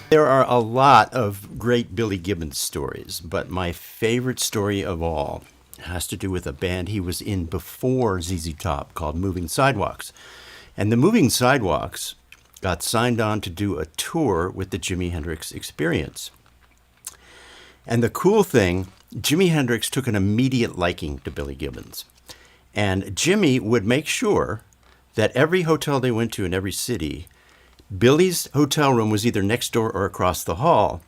There are a lot of great Billy Gibbons stories, but my favorite story of all has to do with a band he was in before ZZ Top called Moving Sidewalks. And the Moving Sidewalks got signed on to do a tour with the Jimi Hendrix Experience. And the cool thing, Jimi Hendrix took an immediate liking to Billy Gibbons. And Jimmy would make sure that every hotel they went to in every city, Billy's hotel room was either next door or across the hall.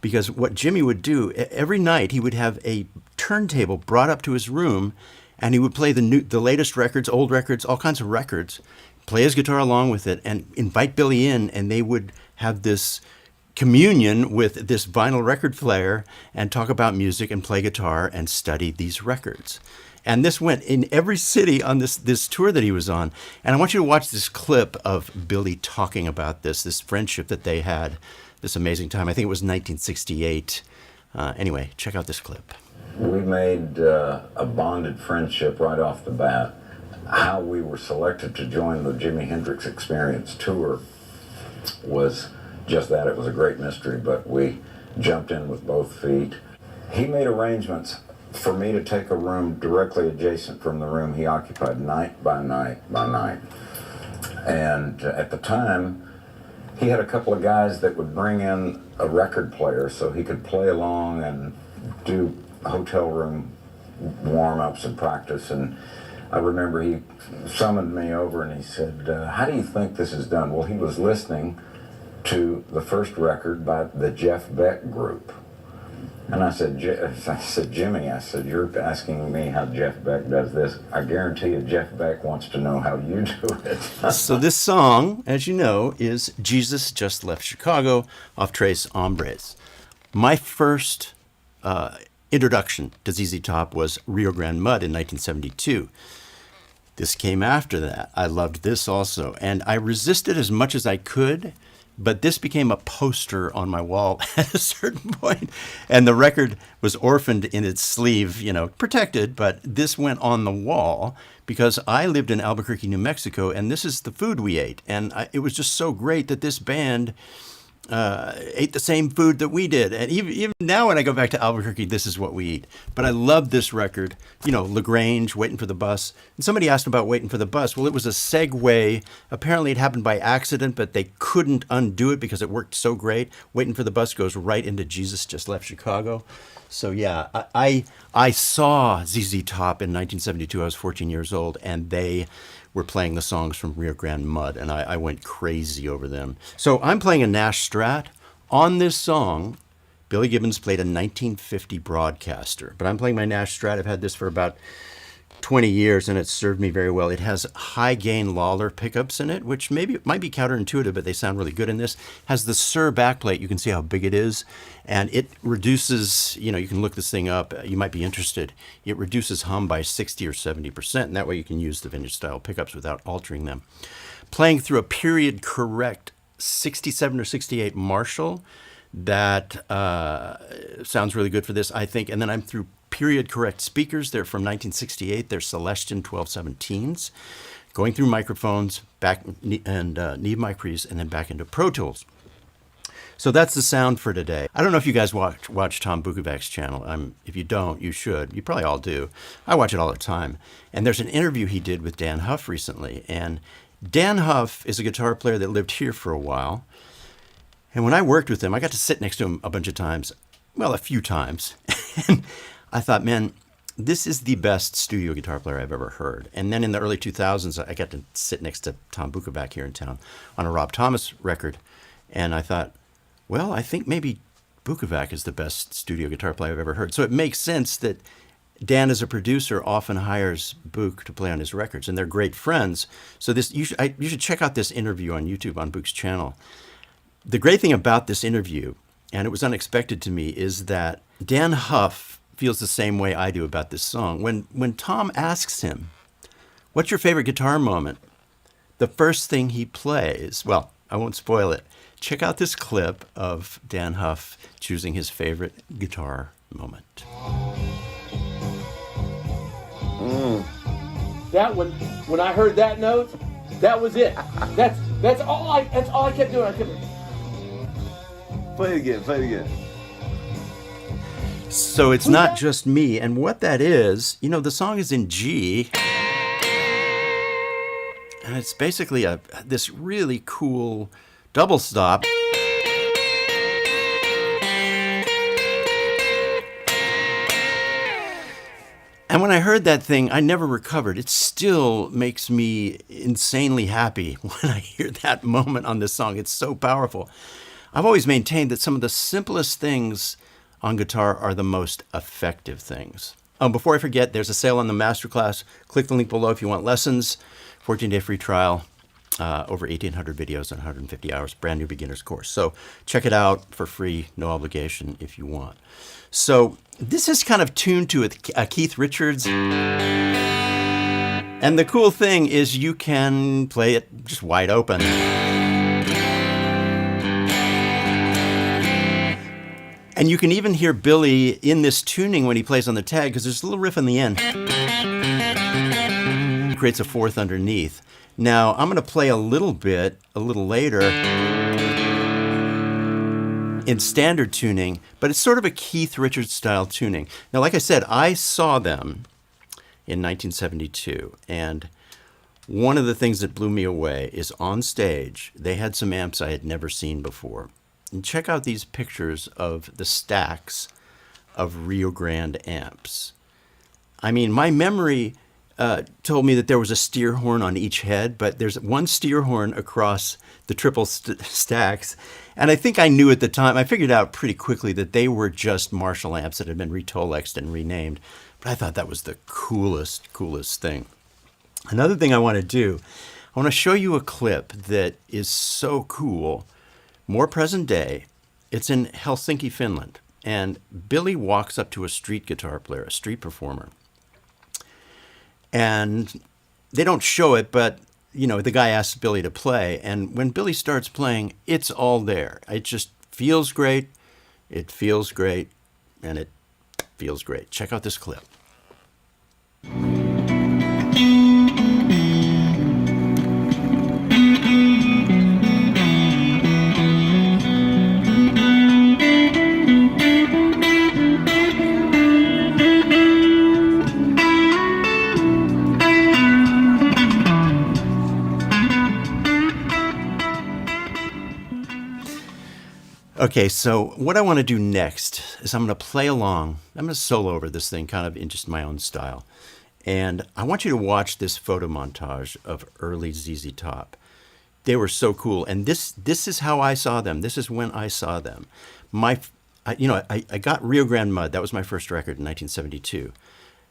Because what Jimmy would do, every night he would have a turntable brought up to his room, and he would play the latest records, old records, all kinds of records, play his guitar along with it, and invite Billy in, and they would have this communion with this vinyl record player and talk about music and play guitar and study these records. And this went in every city on this tour that he was on. And I want you to watch this clip of Billy talking about this friendship that they had, this amazing time. I think it was 1968. Anyway, check out this clip. We made a bonded friendship right off the bat. How we were selected to join the Jimi Hendrix Experience tour was just that. It was a great mystery, but we jumped in with both feet. He made arrangements for me to take a room directly adjacent from the room he occupied night by night by night. And at the time, he had a couple of guys that would bring in a record player so he could play along and do hotel room warm-ups and practice. And I remember he summoned me over and he said, how do you think this is done? Well, he was listening to the first record by the Jeff Beck Group. And I said, Jimmy, you're asking me how Jeff Beck does this. I guarantee you Jeff Beck wants to know how you do it. So this song, as you know, is Jesus Just Left Chicago off Tres Hombres. My first introduction to ZZ Top was Rio Grande Mud in 1972. This came after that. I loved this also. And I resisted as much as I could, but this became a poster on my wall at a certain point. And the record was orphaned in its sleeve, protected, but this went on the wall because I lived in Albuquerque, New Mexico, and this is the food we ate. And it was just so great that this band ate the same food that we did. And even now when I go back to Albuquerque, this is what we eat. But I love this record, LaGrange, Waiting for the Bus. And somebody asked about Waiting for the Bus. Well, it was a segue. Apparently it happened by accident, but they couldn't undo it because it worked so great. Waiting for the Bus goes right into Jesus Just Left Chicago. So yeah, I saw ZZ Top in 1972. I was 14 years old, and they were playing the songs from Rio Grande Mud, and I went crazy over them. So I'm playing a Nash Strat. On this song, Billy Gibbons played a 1950 Broadcaster, but I'm playing my Nash Strat. I've had this for about 20 years, and it's served me very well. It has high-gain Lawler pickups in it, which maybe might be counterintuitive, but they sound really good in this. Has the Sir backplate. You can see how big it is, and it reduces, you can look this thing up. You might be interested. It reduces hum by 60 or 70%, and that way you can use the vintage-style pickups without altering them. Playing through a period-correct 67 or 68 Marshall, that sounds really good for this, I think. And then I'm through period correct speakers. They're from 1968. They're Celestion 1217s. Going through microphones, back and Neve mic pre's, and then back into Pro Tools. So that's the sound for today. I don't know if you guys watch Tom Bukovac's channel. If you don't, you should. You probably all do. I watch it all the time. And there's an interview he did with Dan Huff recently. And Dan Huff is a guitar player that lived here for a while. And when I worked with him, I got to sit next to him a bunch of times. Well, a few times. And I thought, man, this is the best studio guitar player I've ever heard. And then in the early 2000s, I got to sit next to Tom Bukovac here in town on a Rob Thomas record. And I thought, well, I think maybe Bukovac is the best studio guitar player I've ever heard. So it makes sense that Dan, as a producer, often hires Book to play on his records, and they're great friends. So you should check out this interview on YouTube on Book's channel. The great thing about this interview, and it was unexpected to me, is that Dan Huff feels the same way I do about this song. When Tom asks him, what's your favorite guitar moment? The first thing he plays, well, I won't spoil it. Check out this clip of Dan Huff choosing his favorite guitar moment. That one, when I heard that note, that was it. That's all I kept doing. Play it again. Play it again. So it's not just me. And what that is, the song is in G. And it's basically this really cool double stop. And when I heard that thing, I never recovered. It still makes me insanely happy when I hear that moment on this song. It's so powerful. I've always maintained that some of the simplest things on guitar are the most effective things. Before I forget, there's a sale on the Masterclass. Click the link below if you want lessons. 14-day free trial, over 1,800 videos and 150 hours, brand new beginner's course. So check it out for free, no obligation if you want. So this is kind of tuned to a Keith Richards. And the cool thing is you can play it just wide open. And you can even hear Billy in this tuning when he plays on the tag, because there's a little riff in the end. It creates a fourth underneath. Now, I'm going to play a little bit a little later in standard tuning, but it's sort of a Keith Richards style tuning. Now, like I said, I saw them in 1972, and one of the things that blew me away is on stage, they had some amps I had never seen before. And check out these pictures of the stacks of Rio Grande amps. I mean, my memory told me that there was a steer horn on each head, but there's one steer horn across the triple stacks. And I think I knew at the time, I figured out pretty quickly that they were just Marshall amps that had been retolexed and renamed. But I thought that was the coolest thing. Another thing I want to do, I want to show you a clip that is so cool, more present day. It's in Helsinki, Finland. And Billy walks up to a street guitar player, a street performer. And they don't show it, but, the guy asks Billy to play. And when Billy starts playing, it's all there. It just feels great. It feels great. And it feels great. Check out this clip. Okay, so what I want to do next is I'm going to play along. I'm going to solo over this thing kind of in just my own style. And I want you to watch this photo montage of early ZZ Top. They were so cool. And this is how I saw them. This is when I saw them. I got Rio Grande Mud. That was my first record in 1972.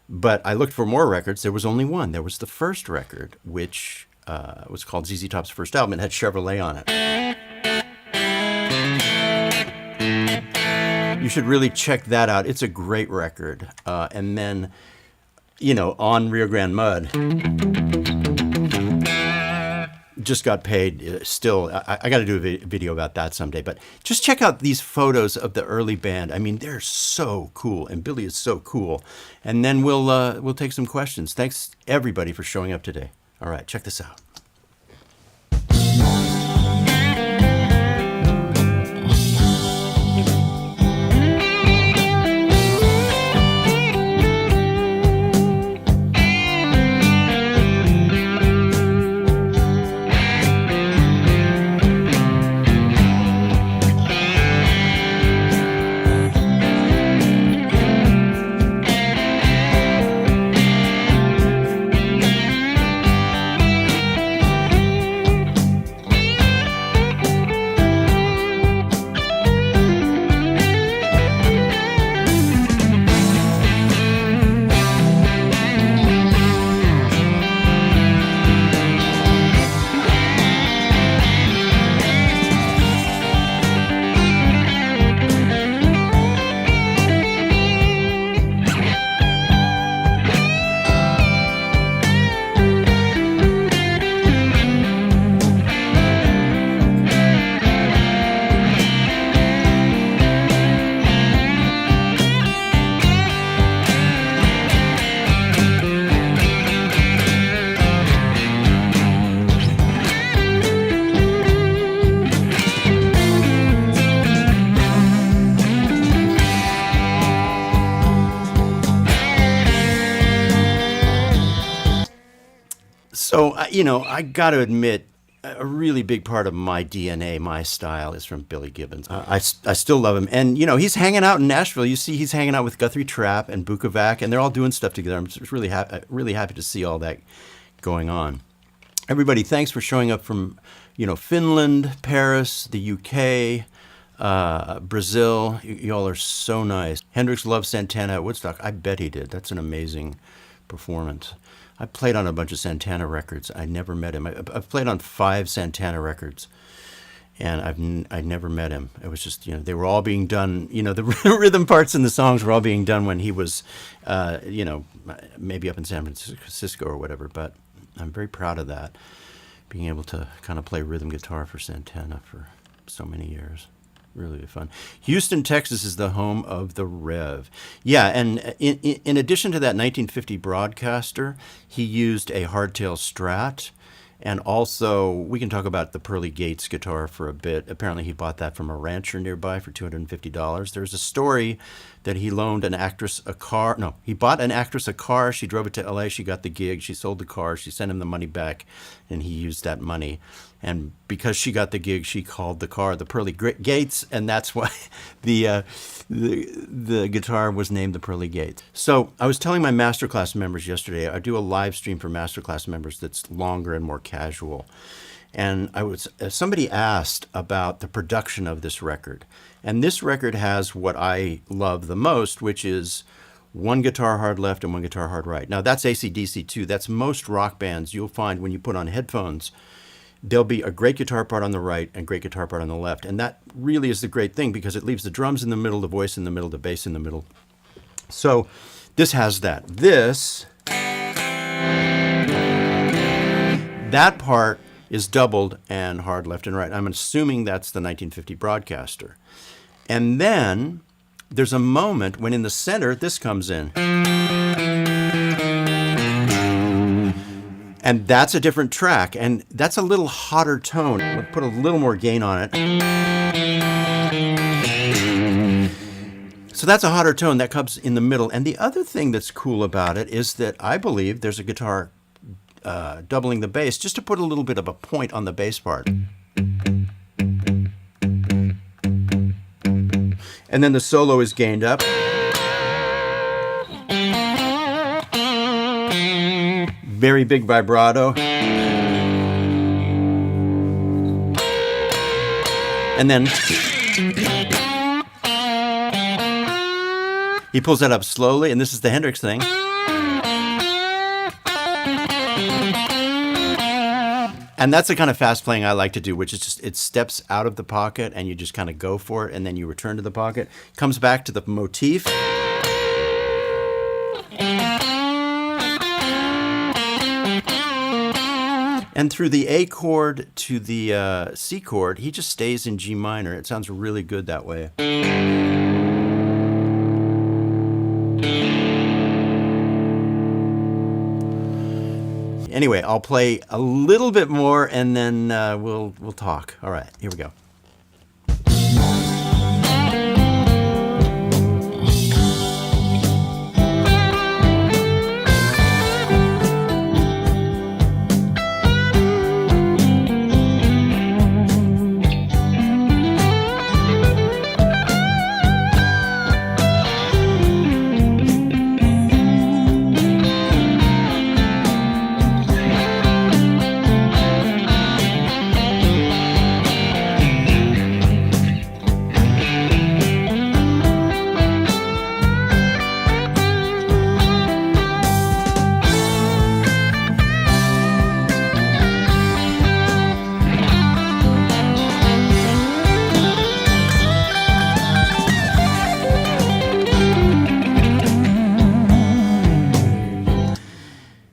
But I looked for more records. There was only one. There was the first record, which was called ZZ Top's first album. It had Chevrolet on it. You should really check that out. It's a great record. And then, on Rio Grande Mud, just got paid. Still, I got to do a video about that someday. But just check out these photos of the early band. I mean, they're so cool, and Billy is so cool. And then we'll take some questions. Thanks everybody for showing up today. All right, check this out. I got to admit, a really big part of my DNA, my style, is from Billy Gibbons. I still love him. And, he's hanging out in Nashville. You see, he's hanging out with Guthrie Trapp and Bukovac, and they're all doing stuff together. I'm just really happy to see all that going on. Everybody, thanks for showing up from, Finland, Paris, the UK, Brazil. Y'all are so nice. Hendrix loved Santana at Woodstock. I bet he did. That's an amazing performance. I played on a bunch of Santana records. I never met him. I've played on 5 Santana records, and I never met him. It was just, they were all being done, the rhythm parts in the songs were all being done when he was, maybe up in San Francisco or whatever, but I'm very proud of that, being able to kind of play rhythm guitar for Santana for so many years. Really fun. Houston, Texas is the home of the Rev. Yeah, and in addition to that 1950 Broadcaster, he used a hardtail Strat, and also we can talk about the Pearly Gates guitar for a bit. Apparently he bought that from a rancher nearby for $250. There's a story that he loaned an actress a car. No, he bought an actress a car. She drove it to LA. She got the gig. She sold the car. She sent him the money back, and he used that money. And because she got the gig, she called the car the Pearly Gates, and that's why the guitar was named the Pearly Gates. So I was telling my Masterclass members yesterday, I do a live stream for Masterclass members that's longer and more casual. And somebody asked about the production of this record. And this record has what I love the most, which is one guitar hard left and one guitar hard right. Now, that's AC/DC too. That's most rock bands. You'll find when you put on headphones, there'll be a great guitar part on the right and great guitar part on the left. And that really is the great thing, because it leaves the drums in the middle, the voice in the middle, the bass in the middle. So this has that. That part is doubled and hard left and right. I'm assuming that's the 1950 Broadcaster. And then there's a moment when in the center, this comes in. And that's a different track, and that's a little hotter tone. We'll put a little more gain on it. So that's a hotter tone that comes in the middle. And the other thing that's cool about it is that I believe there's a guitar doubling the bass, just to put a little bit of a point on the bass part. And then the solo is gained up. Very big vibrato. And then he pulls that up slowly, and this is the Hendrix thing. And that's the kind of fast playing I like to do, which is just, it steps out of the pocket and you just kind of go for it, and then you return to the pocket. Comes back to the motif. And through the A chord to the C chord, he just stays in G minor. It sounds really good that way. Anyway, I'll play a little bit more, and then we'll talk. All right, here we go.